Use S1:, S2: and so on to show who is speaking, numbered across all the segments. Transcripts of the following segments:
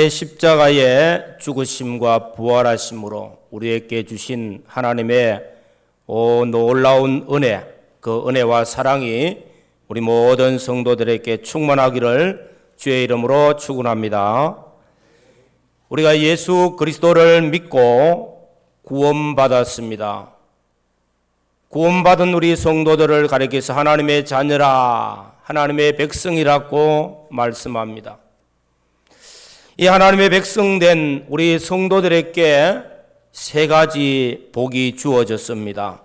S1: 십자가의 죽으심과 부활하심으로 우리에게 주신 하나님의 놀라운 은혜, 그 은혜와 사랑이 우리 모든 성도들에게 충만하기를 주의 이름으로 축원합니다. 우리가 예수 그리스도를 믿고 구원받았습니다. 구원받은 우리 성도들을 가리켜서 하나님의 자녀라, 하나님의 백성이라고 말씀합니다. 이 하나님의 백성된 우리 성도들에게 세 가지 복이 주어졌습니다.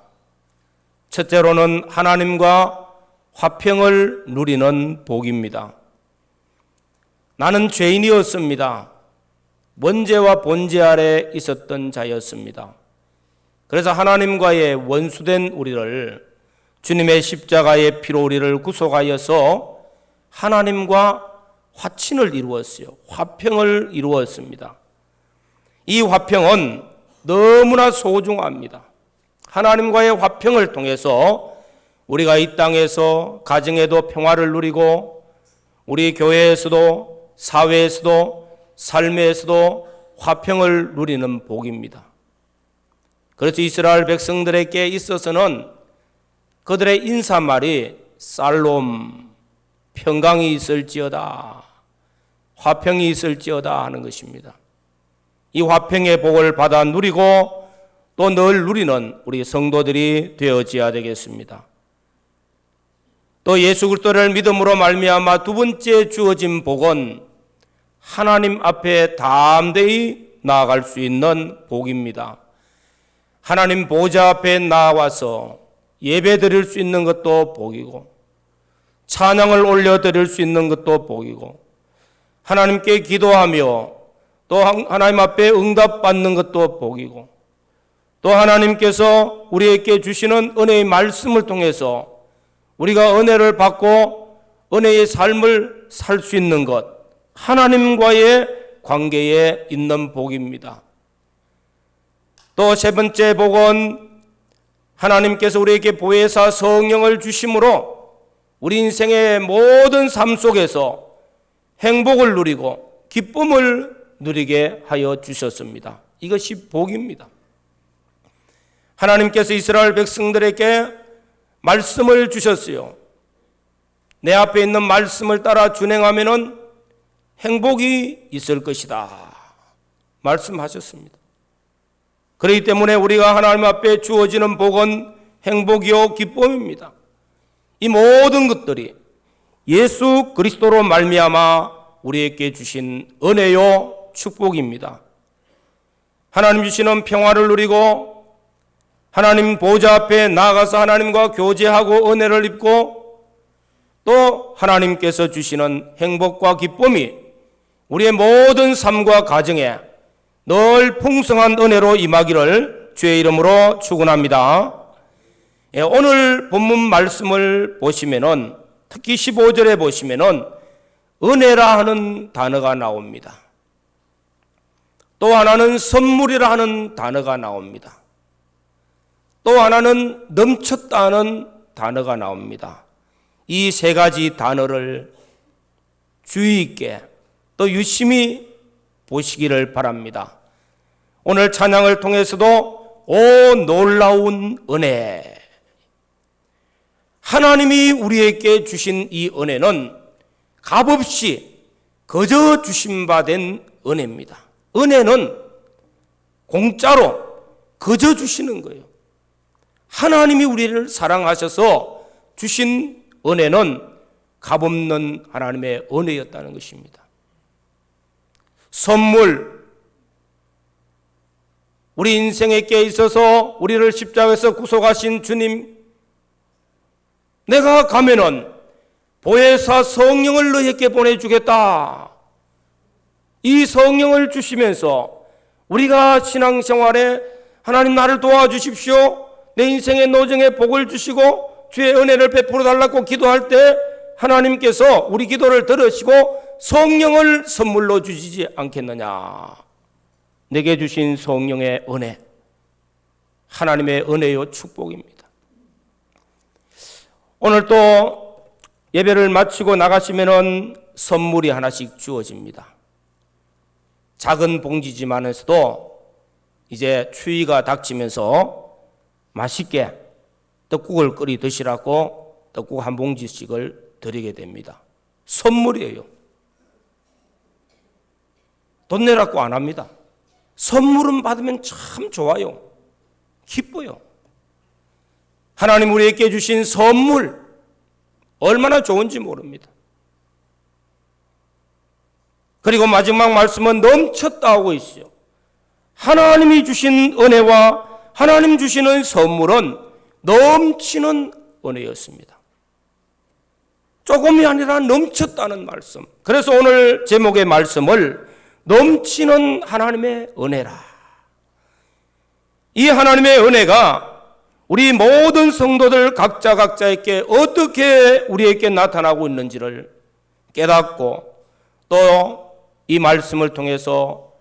S1: 첫째로는 하나님과 화평을 누리는 복입니다. 나는 죄인이었습니다. 원죄와 본죄 아래 있었던 자였습니다. 그래서 하나님과의 원수된 우리를 주님의 십자가의 피로 우리를 구속하여서 하나님과 화친을 이루었어요. 화평을 이루었습니다. 이 화평은 너무나 소중합니다. 하나님과의 화평을 통해서 우리가 이 땅에서 가정에도 평화를 누리고 우리 교회에서도 사회에서도 삶에서도 화평을 누리는 복입니다. 그래서 이스라엘 백성들에게 있어서는 그들의 인사말이 살롬, 평강이 있을지어다, 화평이 있을지어다 하는 것입니다. 이 화평의 복을 받아 누리고 또 늘 누리는 우리 성도들이 되어져야 되겠습니다. 또 예수 그리스도를 믿음으로 말미암아 두 번째 주어진 복은 하나님 앞에 담대히 나아갈 수 있는 복입니다. 하나님 보좌 앞에 나와서 예배 드릴 수 있는 것도 복이고 찬양을 올려드릴 수 있는 것도 복이고 하나님께 기도하며 또 하나님 앞에 응답받는 것도 복이고 또 하나님께서 우리에게 주시는 은혜의 말씀을 통해서 우리가 은혜를 받고 은혜의 삶을 살 수 있는 것, 하나님과의 관계에 있는 복입니다. 또 세 번째 복은 하나님께서 우리에게 보혜사 성령을 주심으로 우리 인생의 모든 삶 속에서 행복을 누리고 기쁨을 누리게 하여 주셨습니다. 이것이 복입니다. 하나님께서 이스라엘 백성들에게 말씀을 주셨어요. 내 앞에 있는 말씀을 따라 준행하면은 행복이 있을 것이다 말씀하셨습니다. 그렇기 때문에 우리가 하나님 앞에 주어지는 복은 행복이요 기쁨입니다. 이 모든 것들이 예수 그리스도로 말미암아 우리에게 주신 은혜요 축복입니다. 하나님 주시는 평화를 누리고 하나님 보좌 앞에 나아가서 하나님과 교제하고 은혜를 입고 또 하나님께서 주시는 행복과 기쁨이 우리의 모든 삶과 가정에 늘 풍성한 은혜로 임하기를 주의 이름으로 축원합니다. 오늘 본문 말씀을 보시면은 특히 15절에 보시면은 은혜라 하는 단어가 나옵니다. 또 하나는 선물이라 하는 단어가 나옵니다. 또 하나는 넘쳤다 하는 단어가 나옵니다. 이 세 가지 단어를 주의 있게 또 유심히 보시기를 바랍니다. 오늘 찬양을 통해서도 오 놀라운 은혜, 하나님이 우리에게 주신 이 은혜는 값없이 거저 주신 바 된 은혜입니다. 은혜는 공짜로 거저 주시는 거예요. 하나님이 우리를 사랑하셔서 주신 은혜는 값없는 하나님의 은혜였다는 것입니다. 선물, 우리 인생에 있어서 우리를 십자가에서 구속하신 주님, 내가 가면은 보혜사 성령을 너에게 보내주겠다. 이 성령을 주시면서 우리가 신앙생활에 하나님 나를 도와주십시오, 내 인생의 노정에 복을 주시고 주의 은혜를 베풀어 달라고 기도할 때 하나님께서 우리 기도를 들으시고 성령을 선물로 주시지 않겠느냐. 내게 주신 성령의 은혜, 하나님의 은혜요 축복입니다. 오늘 또 예배를 마치고 나가시면은 선물이 하나씩 주어집니다. 작은 봉지지만서도 이제 추위가 닥치면서 맛있게 떡국을 끓이 드시라고 떡국 한 봉지씩을 드리게 됩니다. 선물이에요. 돈 내라고 안 합니다. 선물은 받으면 참 좋아요. 기뻐요. 하나님 우리에게 주신 선물 얼마나 좋은지 모릅니다. 그리고 마지막 말씀은 넘쳤다 하고 있어요. 하나님이 주신 은혜와 하나님 주시는 선물은 넘치는 은혜였습니다. 조금이 아니라 넘쳤다는 말씀. 그래서 오늘 제목의 말씀을 넘치는 하나님의 은혜라. 이 하나님의 은혜가 우리 모든 성도들 각자에게 어떻게 우리에게 나타나고 있는지를 깨닫고 또 이 말씀을 통해서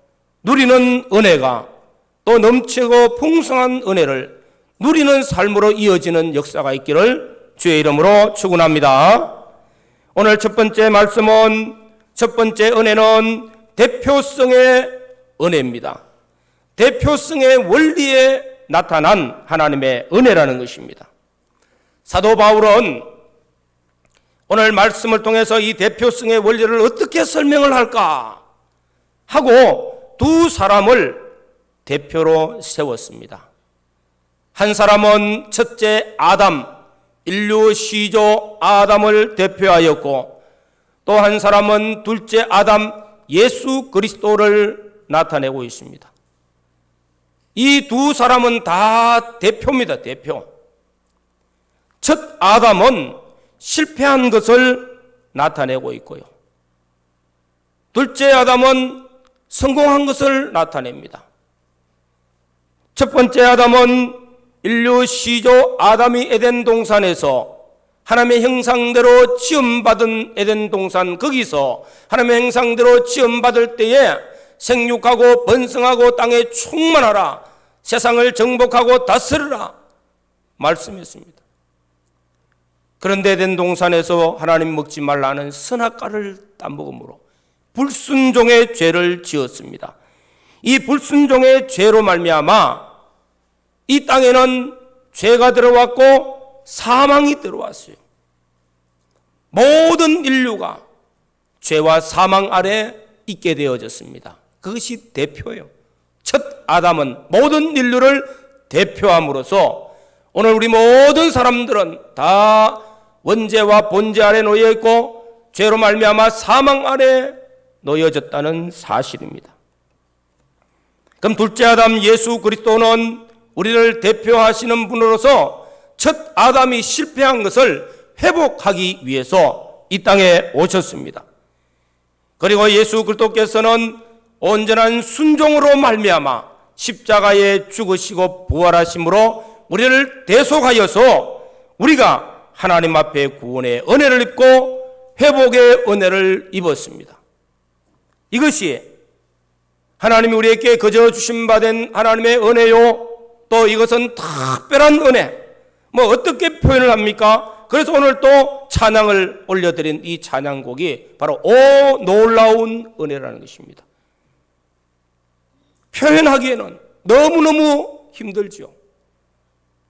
S1: 누리는 은혜가 또 넘치고 풍성한 은혜를 누리는 삶으로 이어지는 역사가 있기를 주의 이름으로 축원합니다. 오늘 첫 번째 말씀은 첫 번째 은혜는 대표성의 은혜입니다. 대표성의 원리에 나타난 하나님의 은혜라는 것입니다. 사도 바울은 오늘 말씀을 통해서 이 대표성의 원리를 어떻게 설명을 할까 하고 두 사람을 대표로 세웠습니다. 한 사람은 첫째 아담, 인류 시조 아담을 대표하였고 또 한 사람은 둘째 아담 예수 그리스도를 나타내고 있습니다. 이 두 사람은 다 대표입니다. 대표. 첫 아담은 실패한 것을 나타내고 있고요. 둘째 아담은 성공한 것을 나타냅니다. 첫 번째 아담은 인류 시조 아담이 에덴 동산에서 하나님의 형상대로 지음받은 에덴 동산 거기서 하나님의 형상대로 지음받을 때에 생육하고 번성하고 땅에 충만하라 세상을 정복하고 다스리라 말씀했습니다. 그런데 에덴 동산에서 하나님 먹지 말라는 선악과를 따먹음으로 불순종의 죄를 지었습니다. 이 불순종의 죄로 말미암아 이 땅에는 죄가 들어왔고 사망이 들어왔어요. 모든 인류가 죄와 사망 아래 있게 되어졌습니다. 그것이 대표예요. 첫 아담은 모든 인류를 대표함으로써 오늘 우리 모든 사람들은 다 원죄와 본죄 아래 놓여 있고 죄로 말미암아 사망 아래 놓여졌다는 사실입니다. 그럼 둘째 아담 예수 그리스도는 우리를 대표하시는 분으로서 첫 아담이 실패한 것을 회복하기 위해서 이 땅에 오셨습니다. 그리고 예수 그리스도께서는 온전한 순종으로 말미암아 십자가에 죽으시고 부활하심으로 우리를 대속하여서 우리가 하나님 앞에 구원의 은혜를 입고 회복의 은혜를 입었습니다. 이것이 하나님이 우리에게 거저 주신 바 된 하나님의 은혜요. 또 이것은 특별한 은혜. 뭐 어떻게 표현을 합니까? 그래서 오늘 또 찬양을 올려드린 이 찬양곡이 바로 오 놀라운 은혜라는 것입니다. 표현하기에는 너무너무 힘들죠.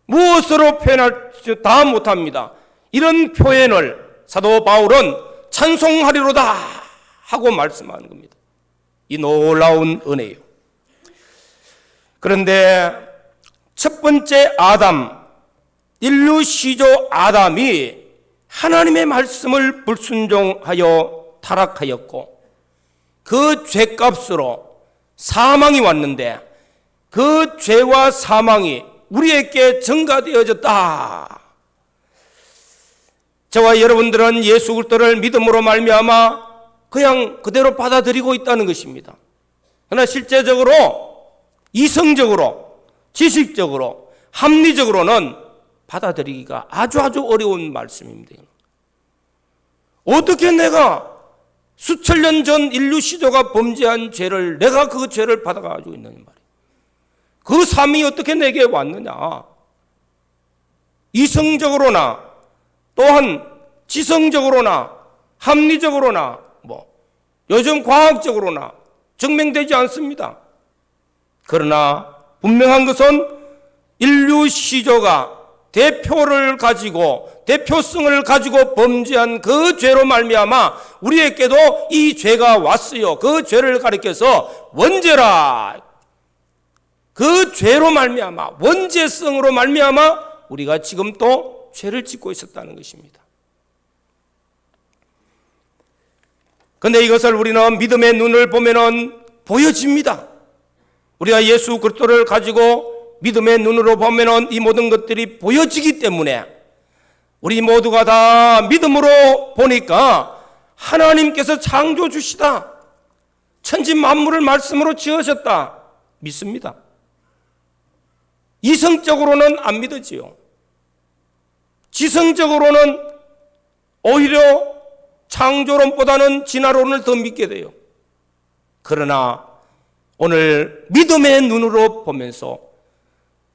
S1: 무엇으로 표현할 수 다 못합니다. 이런 표현을 사도 바울은 찬송하리로다 하고 말씀하는 겁니다. 이 놀라운 은혜요. 그런데 첫 번째 아담, 인류 시조 아담이 하나님의 말씀을 불순종하여 타락하였고 그 죄값으로 사망이 왔는데 그 죄와 사망이 우리에게 전가되어졌다. 저와 여러분들은 예수 그리스도를 믿음으로 말미암아 그냥 그대로 받아들이고 있다는 것입니다. 그러나 실제적으로 이성적으로 지식적으로 합리적으로는 받아들이기가 아주 어려운 말씀입니다. 어떻게 내가 수천 년 전 인류 시조가 범죄한 죄를 내가 그 죄를 받아가지고 있는 말이에요. 그 삶이 어떻게 내게 왔느냐. 이성적으로나 또한 지성적으로나 합리적으로나 요즘 과학적으로나 증명되지 않습니다. 그러나 분명한 것은 인류 시조가 대표성을 가지고 범죄한 그 죄로 말미암아 우리에게도 이 죄가 왔어요. 그 죄를 가리켜서 원죄라. 그 죄로 말미암아, 원죄성으로 말미암아 우리가 지금 또 죄를 짓고 있었다는 것입니다. 그런데 이것을 우리는 믿음의 눈을 보면은 보여집니다. 우리가 예수 그리스도를 가지고 믿음의 눈으로 보면은 이 모든 것들이 보여지기 때문에 우리 모두가 다 믿음으로 보니까 하나님께서 창조주시다, 천지 만물을 말씀으로 지으셨다 믿습니다. 이성적으로는 안 믿어지요. 지성적으로는 오히려 창조론보다는 진화론을 더 믿게 돼요. 그러나 오늘 믿음의 눈으로 보면서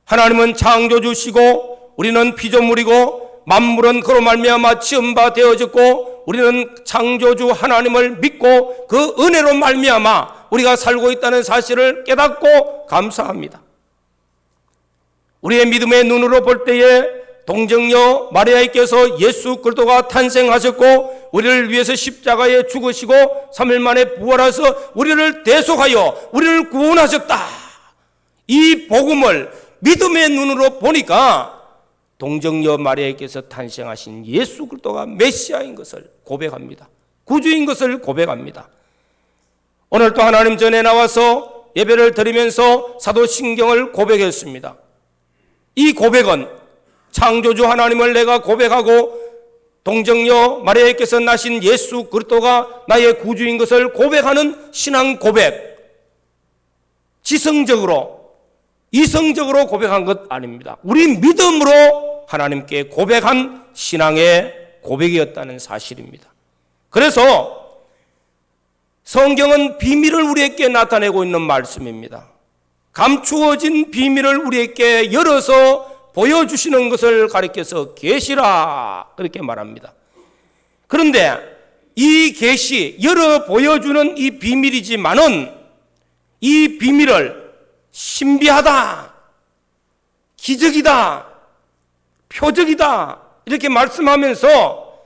S1: 하나님은 창조주시고 우리는 피조물이고 만물은 그로 말미암아 지음바 되어졌고 우리는 창조주 하나님을 믿고 그 은혜로 말미암아 우리가 살고 있다는 사실을 깨닫고 감사합니다. 우리의 믿음의 눈으로 볼 때에 동정녀 마리아께서 예수 그리스도가 탄생하셨고 우리를 위해서 십자가에 죽으시고 3일 만에 부활하셔서 우리를 대속하여 우리를 구원하셨다. 이 복음을 믿음의 눈으로 보니까 동정녀 마리아께서 탄생하신 예수 그리스도가 메시아인 것을 고백합니다. 구주인 것을 고백합니다. 오늘 또 하나님 전에 나와서 예배를 드리면서 사도신경을 고백했습니다. 이 고백은 창조주 하나님을 내가 고백하고 동정녀 마리아께서 나신 예수 그리스도가 나의 구주인 것을 고백하는 신앙 고백, 지성적으로 이성적으로 고백한 것 아닙니다. 우리 믿음으로 하나님께 고백한 신앙의 고백이었다는 사실입니다. 그래서 성경은 비밀을 우리에게 나타내고 있는 말씀입니다. 감추어진 비밀을 우리에게 열어서 보여주시는 것을 가리켜서 계시라 그렇게 말합니다. 그런데 이 계시, 열어 보여주는 이 비밀이지만은 이 비밀을 신비하다, 기적이다, 표적이다 이렇게 말씀하면서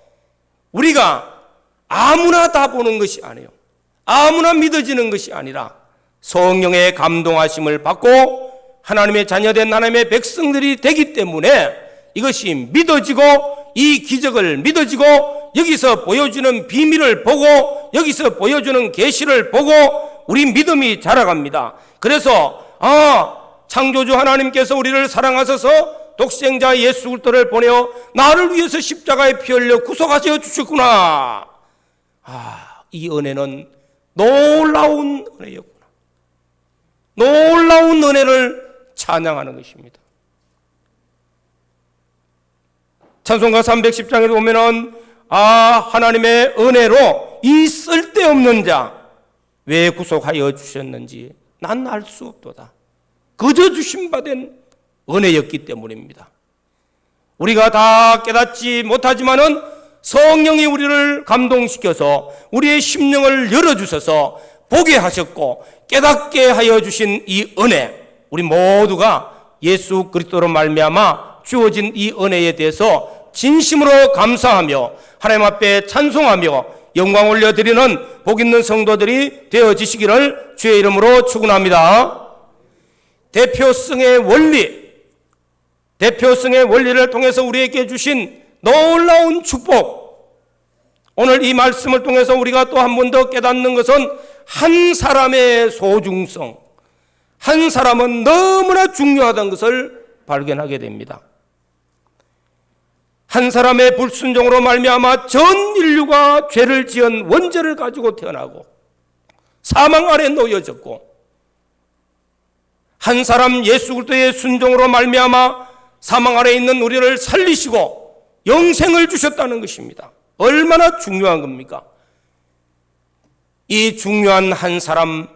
S1: 우리가 아무나 다 보는 것이 아니에요. 아무나 믿어지는 것이 아니라 성령의 감동하심을 받고 하나님의 자녀된 하나님의 백성들이 되기 때문에 이것이 믿어지고 이 기적을 믿어지고 여기서 보여주는 비밀을 보고 여기서 보여주는 계시를 보고 우리 믿음이 자라갑니다. 그래서 창조주 하나님께서 우리를 사랑하셔서 독생자 예수 그리스도를 보내어 나를 위해서 십자가에 피 흘려 구속하여 주셨구나. 이 은혜는 놀라운 은혜였구나. 놀라운 은혜를 찬양하는 것입니다. 찬송가 310장에 보면은 하나님의 은혜로 이 쓸데없는 자 왜 구속하여 주셨는지 난 알 수 없도다. 그저 주심받은 은혜였기 때문입니다. 우리가 다 깨닫지 못하지만은 성령이 우리를 감동시켜서 우리의 심령을 열어주셔서 보게 하셨고 깨닫게 하여 주신 이 은혜, 우리 모두가 예수 그리스도로 말미암아 주어진 이 은혜에 대해서 진심으로 감사하며 하나님 앞에 찬송하며 영광 올려드리는 복 있는 성도들이 되어지시기를 주의 이름으로 축원합니다. 대표성의 원리를 통해서 우리에게 주신 놀라운 축복, 오늘 이 말씀을 통해서 우리가 또 한 번 더 깨닫는 것은 한 사람의 소중성, 한 사람은 너무나 중요하다는 것을 발견하게 됩니다. 한 사람의 불순종으로 말미암아 전 인류가 죄를 지은 원죄를 가지고 태어나고 사망 아래 놓여졌고, 한 사람 예수 그리스도의 순종으로 말미암아 사망 아래 있는 우리를 살리시고 영생을 주셨다는 것입니다. 얼마나 중요한 겁니까? 이 중요한 한 사람,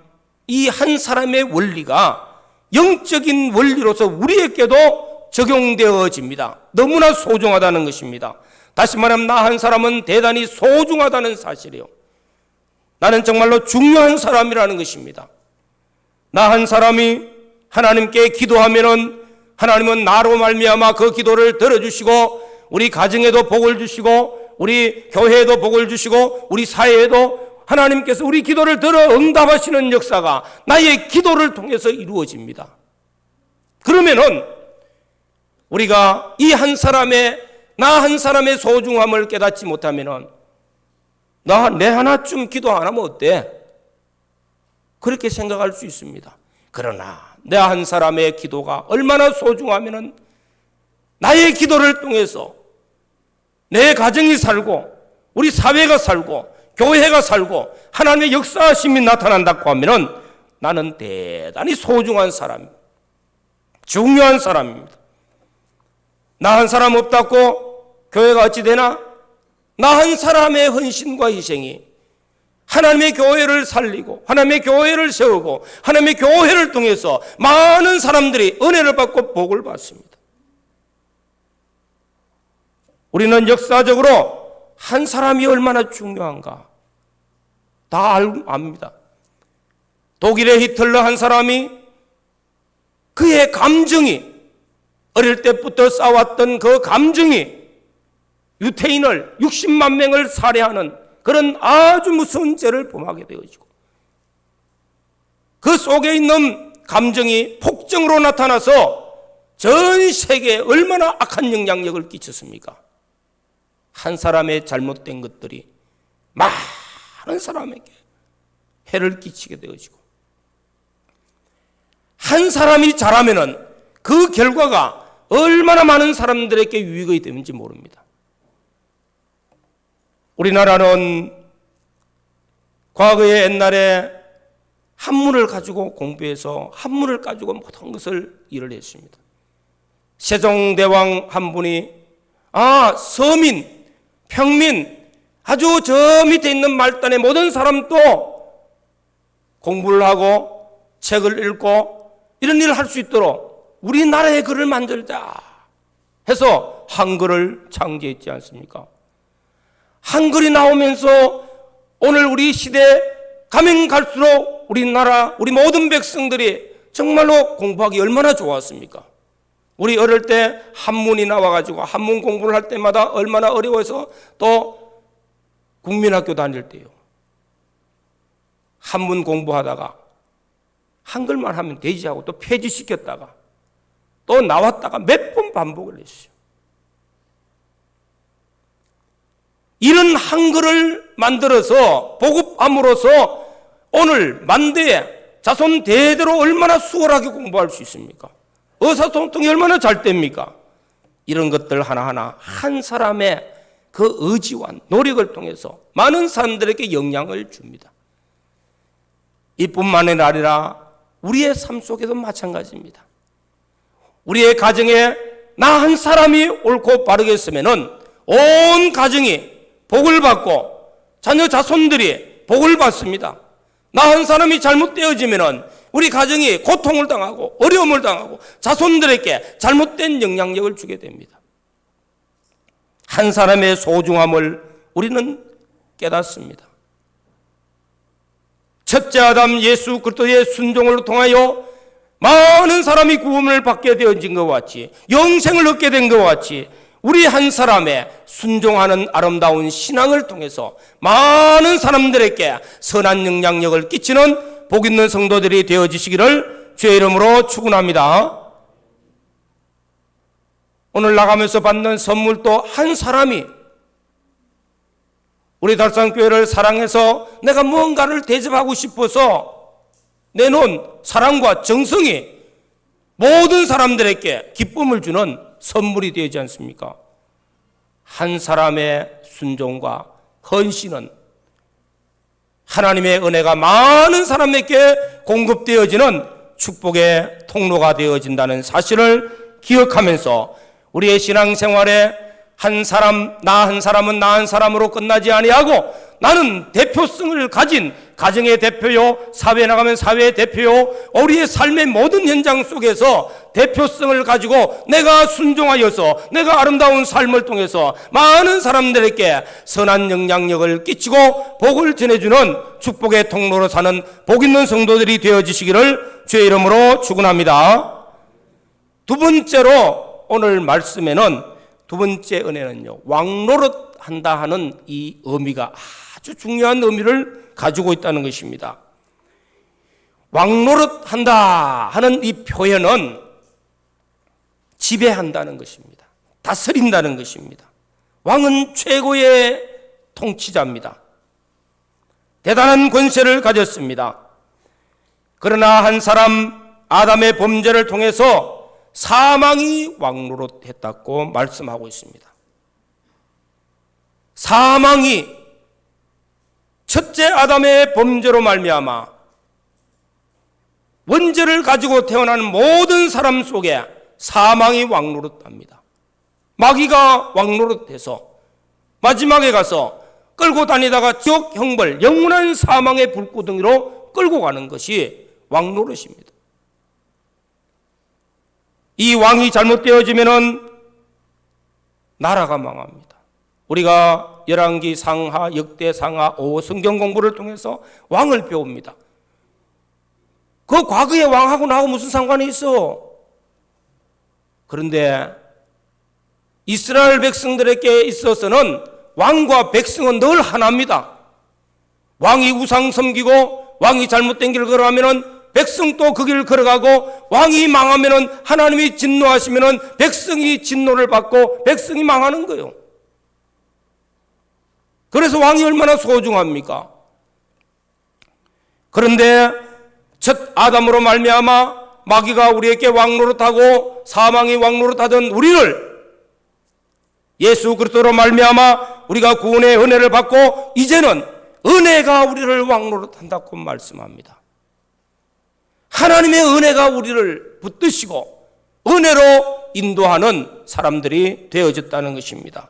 S1: 이 한 사람의 원리가 영적인 원리로서 우리에게도 적용되어집니다. 너무나 소중하다는 것입니다. 다시 말하면 나 한 사람은 대단히 소중하다는 사실이에요. 나는 정말로 중요한 사람이라는 것입니다. 나 한 사람이 하나님께 기도하면은 하나님은 나로 말미암아 그 기도를 들어주시고 우리 가정에도 복을 주시고 우리 교회에도 복을 주시고 우리 사회에도 하나님께서 우리 기도를 들어 응답하시는 역사가 나의 기도를 통해서 이루어집니다. 그러면은 우리가 이 한 사람의 나 한 사람의 소중함을 깨닫지 못하면은 내 하나쯤 기도 안 하면 어때? 그렇게 생각할 수 있습니다. 그러나 내 한 사람의 기도가 얼마나 소중하면은 나의 기도를 통해서 내 가정이 살고 우리 사회가 살고 교회가 살고 하나님의 역사하심이 나타난다고 하면은 나는 대단히 소중한 사람입니다. 중요한 사람입니다. 나 한 사람 없다고 교회가 어찌 되나? 나 한 사람의 헌신과 희생이 하나님의 교회를 살리고 하나님의 교회를 세우고 하나님의 교회를 통해서 많은 사람들이 은혜를 받고 복을 받습니다. 우리는 역사적으로 한 사람이 얼마나 중요한가 다 압니다. 독일의 히틀러 한 사람이 그의 감정이 어릴 때부터 쌓아왔던 그 감정이 유태인을 60만 명을 살해하는 그런 아주 무서운 죄를 범하게 되어지고 그 속에 있는 감정이 폭정으로 나타나서 전 세계에 얼마나 악한 영향력을 끼쳤습니까? 한 사람의 잘못된 것들이 많은 사람에게 해를 끼치게 되어지고 한 사람이 잘하면은 그 결과가 얼마나 많은 사람들에게 유익이 되는지 모릅니다. 우리나라는 과거에 옛날에 한문을 가지고 공부해서 한문을 가지고 모든 것을 일을 했습니다. 세종대왕 한 분이 서민, 평민 아주 저 밑에 있는 말단의 모든 사람도 공부를 하고 책을 읽고 이런 일을 할 수 있도록 우리나라의 글을 만들자 해서 한글을 창제했지 않습니까? 한글이 나오면서 오늘 우리 시대 가면 갈수록 우리나라 우리 모든 백성들이 정말로 공부하기 얼마나 좋았습니까? 우리 어릴 때 한문이 나와가지고 한문 공부를 할 때마다 얼마나 어려워서 또 국민학교 다닐 때요. 한문 공부하다가 한글만 하면 되지 하고 또 폐지시켰다가 또 나왔다가 몇 번 반복을 했어요. 이런 한글을 만들어서 보급함으로써 오늘 만대에 자손 대대로 얼마나 수월하게 공부할 수 있습니까? 의사소통이 얼마나 잘 됩니까? 이런 것들 하나하나 한 사람의 그 의지와 노력을 통해서 많은 사람들에게 영향을 줍니다. 이뿐만이 아니라 우리의 삶 속에도 마찬가지입니다. 우리의 가정에 나 한 사람이 옳고 바르게 했으면은 온 가정이 복을 받고 자녀 자손들이 복을 받습니다. 나 한 사람이 잘못되어지면은 우리 가정이 고통을 당하고 어려움을 당하고 자손들에게 잘못된 영향력을 주게 됩니다. 한 사람의 소중함을 우리는 깨닫습니다. 첫째 아담 예수 그리스도의 순종을 통하여 많은 사람이 구원을 받게 되어진 것과 같이 영생을 얻게 된 것과 같이 우리 한 사람의 순종하는 아름다운 신앙을 통해서 많은 사람들에게 선한 영향력을 끼치는 복 있는 성도들이 되어지시기를 주의 이름으로 축원합니다. 오늘 나가면서 받는 선물도 한 사람이 우리 달산교회를 사랑해서 내가 무언가를 대접하고 싶어서 내놓은 사랑과 정성이 모든 사람들에게 기쁨을 주는 선물이 되지 않습니까? 한 사람의 순종과 헌신은 하나님의 은혜가 많은 사람에게 공급되어지는 축복의 통로가 되어진다는 사실을 기억하면서 우리의 신앙생활에 한 사람, 나 한 사람은 나 한 사람으로 끝나지 아니하고 나는 대표성을 가진 가정의 대표요, 사회에 나가면 사회의 대표요, 우리의 삶의 모든 현장 속에서 대표성을 가지고 내가 순종하여서 내가 아름다운 삶을 통해서 많은 사람들에게 선한 영향력을 끼치고 복을 전해주는 축복의 통로로 사는 복 있는 성도들이 되어지시기를 주의 이름으로 축원합니다. 두 번째로 오늘 말씀에는 두 번째 은혜는요, 왕노릇 한다 하는 이 의미가 아주 중요한 의미를 가지고 있다는 것입니다. 왕노릇 한다 하는 이 표현은 지배한다는 것입니다. 다스린다는 것입니다. 왕은 최고의 통치자입니다. 대단한 권세를 가졌습니다. 그러나 한 사람 아담의 범죄를 통해서 사망이 왕노릇했다고 말씀하고 있습니다. 사망이 첫째 아담의 범죄로 말미암아 원죄를 가지고 태어나는 모든 사람 속에 사망이 왕노릇합니다. 마귀가 왕노릇해서 마지막에 가서 끌고 다니다가 지옥 형벌, 영원한 사망의 불구덩이로 끌고 가는 것이 왕노릇입니다. 이 왕이 잘못되어지면은 나라가 망합니다. 우리가 열왕기 상하, 역대 상하, 오 성경 공부를 통해서 왕을 배웁니다. 그 과거의 왕하고 나하고 무슨 상관이 있어? 그런데 이스라엘 백성들에게 있어서는 왕과 백성은 늘 하나입니다. 왕이 우상 섬기고 왕이 잘못된 길을 걸어가면은 백성도 그 길을 걸어가고, 왕이 망하면은 하나님이 진노하시면은 백성이 진노를 받고 백성이 망하는 거예요. 그래서 왕이 얼마나 소중합니까? 그런데 첫 아담으로 말미암아 마귀가 우리에게 왕노릇하고 사망이 왕노릇하던 우리를 예수 그리스도로 말미암아 우리가 구원의 은혜를 받고 이제는 은혜가 우리를 왕노릇한다고 말씀합니다. 하나님의 은혜가 우리를 붙드시고 은혜로 인도하는 사람들이 되어졌다는 것입니다.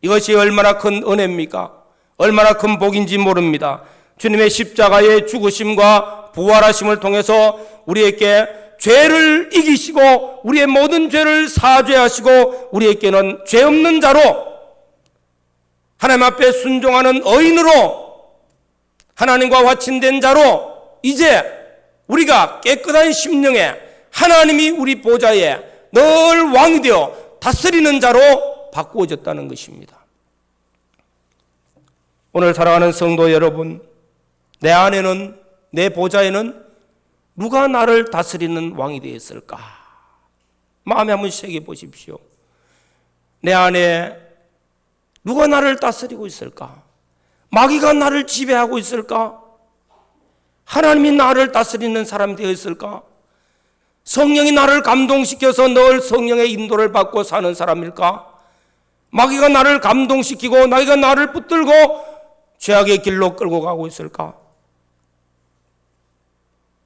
S1: 이것이 얼마나 큰 은혜입니까? 얼마나 큰 복인지 모릅니다. 주님의 십자가의 죽으심과 부활하심을 통해서 우리에게 죄를 이기시고 우리의 모든 죄를 사죄하시고 우리에게는 죄 없는 자로 하나님 앞에 순종하는 의인으로 하나님과 화친된 자로 이제 우리가 깨끗한 심령에 하나님이 우리 보좌에 늘 왕이 되어 다스리는 자로 바꾸어졌다는 것입니다. 오늘 사랑하는 성도 여러분, 내 안에는, 내 보좌에는 누가 나를 다스리는 왕이 되었을까? 마음에 한번 새겨보십시오. 내 안에 누가 나를 다스리고 있을까? 마귀가 나를 지배하고 있을까? 하나님이 나를 다스리는 사람이 되었을까? 성령이 나를 감동시켜서 늘 성령의 인도를 받고 사는 사람일까? 마귀가 나를 감동시키고 마귀가 나를 붙들고 죄악의 길로 끌고 가고 있을까?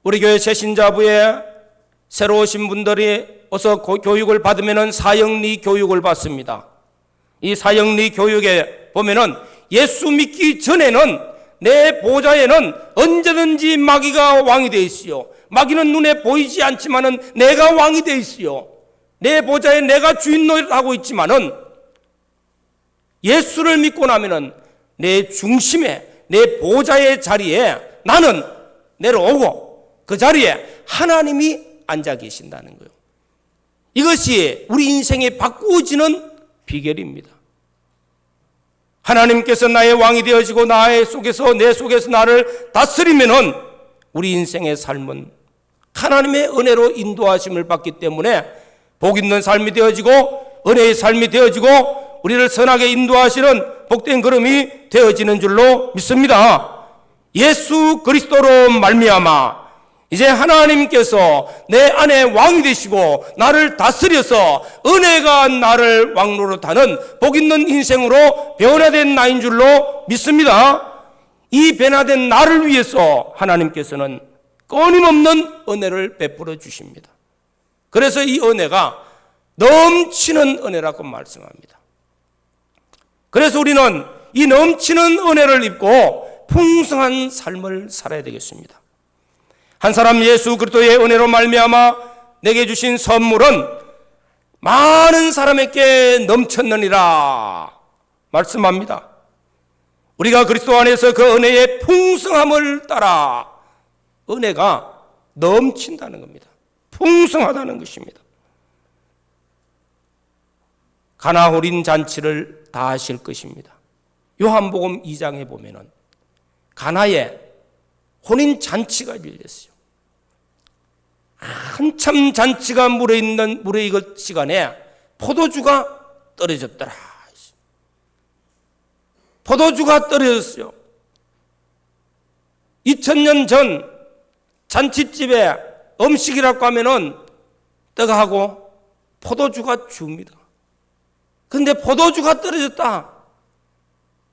S1: 우리 교회 새신자부에 새로 오신 분들이 어서 교육을 받으면 사형리 교육을 받습니다. 이 사형리 교육에 보면은 예수 믿기 전에는 내 보좌에는 언제든지 마귀가 왕이 되어 있어요. 마귀는 눈에 보이지 않지만은 내가 왕이 되어 있어요. 내 보좌에 내가 주인 노릇하고 있지만은 예수를 믿고 나면은 내 중심에, 내 보좌의 자리에 나는 내려오고 그 자리에 하나님이 앉아 계신다는 거예요. 이것이 우리 인생이 바꾸어지는 비결입니다. 하나님께서 나의 왕이 되어지고 내 속에서 나를 다스리면은 우리 인생의 삶은 하나님의 은혜로 인도하심을 받기 때문에 복 있는 삶이 되어지고 은혜의 삶이 되어지고 우리를 선하게 인도하시는 복된 걸음이 되어지는 줄로 믿습니다. 예수 그리스도로 말미암아 이제 하나님께서 내 안에 왕이 되시고 나를 다스려서 은혜가 나를 왕노릇하는 복 있는 인생으로 변화된 나인 줄로 믿습니다. 이 변화된 나를 위해서 하나님께서는 끊임없는 은혜를 베풀어 주십니다. 그래서 이 은혜가 넘치는 은혜라고 말씀합니다. 그래서 우리는 이 넘치는 은혜를 입고 풍성한 삶을 살아야 되겠습니다. 한 사람 예수 그리스도의 은혜로 말미암아 내게 주신 선물은 많은 사람에게 넘쳤느니라 말씀합니다. 우리가 그리스도 안에서 그 은혜의 풍성함을 따라 은혜가 넘친다는 겁니다. 풍성하다는 것입니다. 가나 혼인 잔치를 다 하실 것입니다. 요한복음 2장에 보면은 가나에 혼인 잔치가 열렸어요. 한참 잔치가 무르익을 시간에 포도주가 떨어졌더라. 포도주가 떨어졌어요. 2000년 전 잔치집에 음식이라고 하면은 떡하고 포도주가 줍니다. 근데 포도주가 떨어졌다.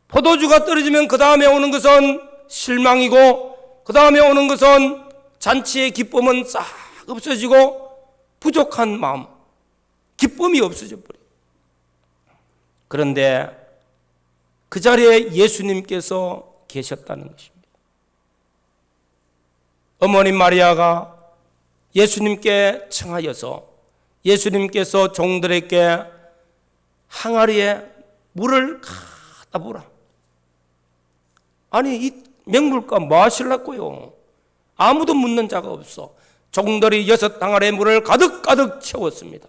S1: 포도주가 떨어지면 그 다음에 오는 것은 실망이고 그 다음에 오는 것은 잔치의 기쁨은 싹 없어지고 부족한 마음, 기쁨이 없어져 버려요. 그런데 그 자리에 예수님께서 계셨다는 것입니다. 어머님 마리아가 예수님께 청하여서 예수님께서 종들에게 항아리에 물을 갖다 부으라. 아니 이 맹물과 뭐 하실라고요? 아무도 묻는 자가 없어. 종들이 6 항아리에 물을 가득 채웠습니다.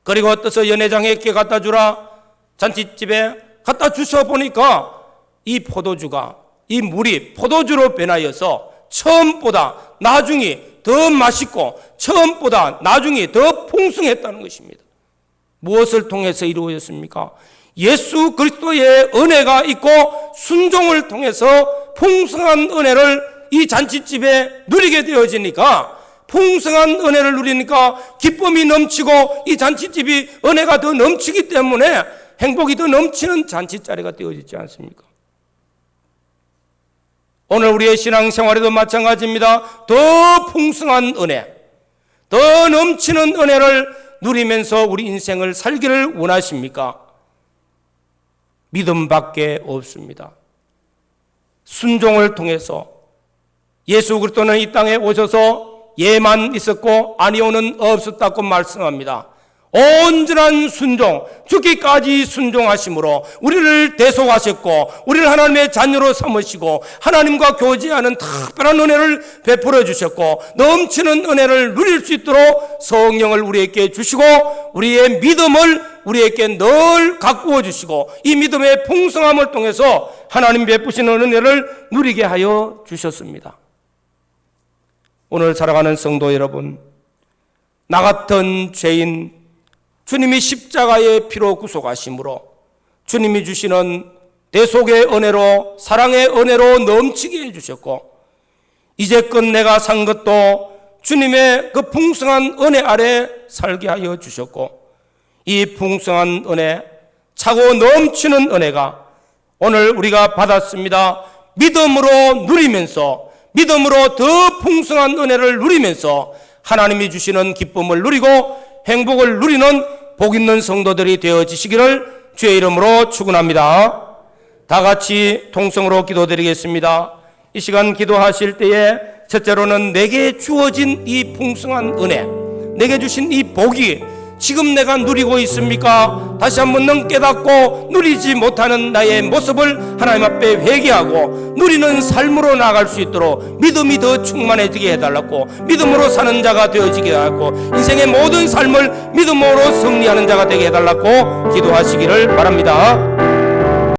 S1: 그리고 어떠서 연회장에게 갖다 주라. 잔치집에 갖다 주셔 보니까 이 포도주가, 이 물이 포도주로 변하여서 처음보다 나중이 더 맛있고 처음보다 나중이 더 풍성했다는 것입니다. 무엇을 통해서 이루어졌습니까? 예수 그리스도의 은혜가 있고 순종을 통해서 풍성한 은혜를 이 잔치집에 누리게 되어지니까, 풍성한 은혜를 누리니까 기쁨이 넘치고 이 잔치집이 은혜가 더 넘치기 때문에 행복이 더 넘치는 잔치자리가 되어지지 않습니까? 오늘 우리의 신앙생활에도 마찬가지입니다. 더 풍성한 은혜, 더 넘치는 은혜를 누리면서 우리 인생을 살기를 원하십니까? 믿음밖에 없습니다. 순종을 통해서 예수 그리스도는 이 땅에 오셔서 예만 있었고 아니오는 없었다고 말씀합니다. 온전한 순종, 죽기까지 순종하심으로 우리를 대속하셨고 우리를 하나님의 자녀로 삼으시고 하나님과 교제하는 특별한 은혜를 베풀어 주셨고 넘치는 은혜를 누릴 수 있도록 성령을 우리에게 주시고 우리의 믿음을 우리에게 늘 가꾸어 주시고 이 믿음의 풍성함을 통해서 하나님 베푸시는 은혜를 누리게 하여 주셨습니다. 오늘 살아가는 성도 여러분, 나 같은 죄인 주님이 십자가의 피로 구속하심으로 주님이 주시는 대속의 은혜로, 사랑의 은혜로 넘치게 해주셨고 이제껏 내가 산 것도 주님의 그 풍성한 은혜 아래 살게 하여 주셨고 이 풍성한 은혜, 차고 넘치는 은혜가 오늘 우리가 받았습니다. 믿음으로 누리면서, 믿음으로 더 풍성한 은혜를 누리면서 하나님이 주시는 기쁨을 누리고 행복을 누리는 복 있는 성도들이 되어지시기를 주의 이름으로 축원합니다. 다 같이 통성으로 기도드리겠습니다. 이 시간 기도하실 때에 첫째로는 내게 주어진 이 풍성한 은혜, 내게 주신 이 복이 지금 내가 누리고 있습니까? 다시 한번 능 깨닫고 누리지 못하는 나의 모습을 하나님 앞에 회개하고 누리는 삶으로 나아갈 수 있도록 믿음이 더 충만해지게 해달라고, 믿음으로 사는 자가 되어지게 하고 인생의 모든 삶을 믿음으로 승리하는 자가 되게 해달라고 기도하시기를 바랍니다.